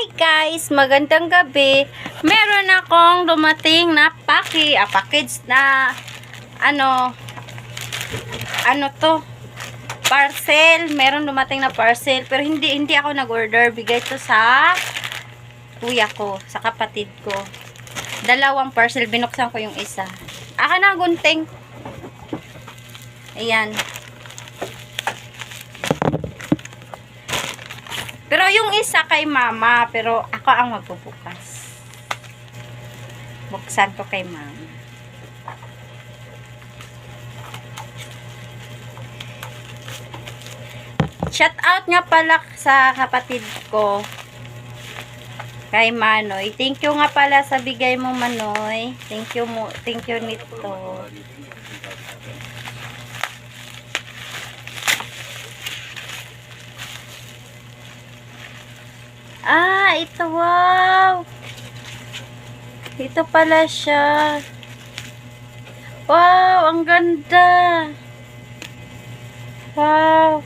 Hi guys, magandang gabi. Meron akong dumating na package na ano to, parcel. Meron dumating na parcel pero hindi ako nag-order. Bigay to sa kuya ko, sa kapatid ko. Dalawang parcel, binuksan ko yung isa. Aka na gunting. Ayan. Pero yung isa kay mama, pero ako ang magbubukas. Buksan ko kay mama. Shout out nga pala sa kapatid ko, kay Manoy. Thank you nga pala sa bigay mo, Manoy. Thank you nito. Ah, ito, wow. Ito pala siya. Wow, ang ganda. Wow.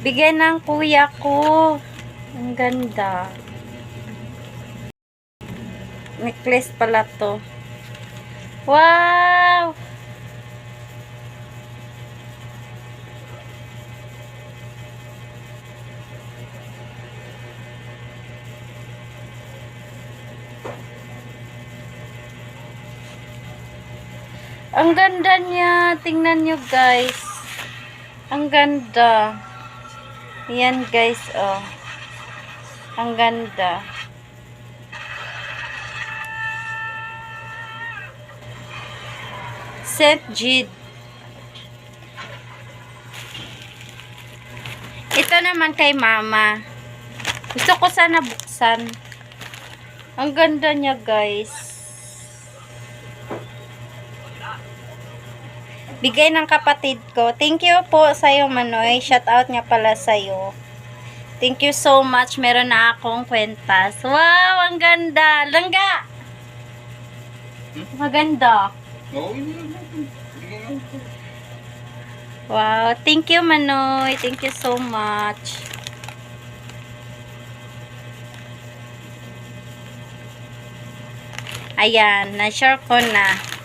Bigay ng kuya ko. Ang ganda. Necklace pala to. Wow. Ang ganda niya. Tingnan nyo guys. Ang ganda. Yan guys, oh. Ang ganda. St. Jude. Ito naman kay mama. Gusto ko sana buksan. Ang ganda niya guys. Bigay ng kapatid ko. Thank you po sa'yo, Manoy. Shout out nga pala sa'yo. Thank you so much. Meron na akong kwentas. Wow, ang ganda. Langga! Maganda. Wow, thank you, Manoy. Thank you so much. Ayan, na-share ko na.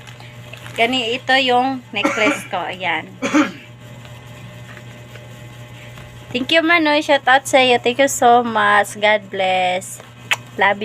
Ito yung necklace ko. Ayan. Thank you, Manoy. Shout out sa iyo. Thank you so much. God bless. Love you.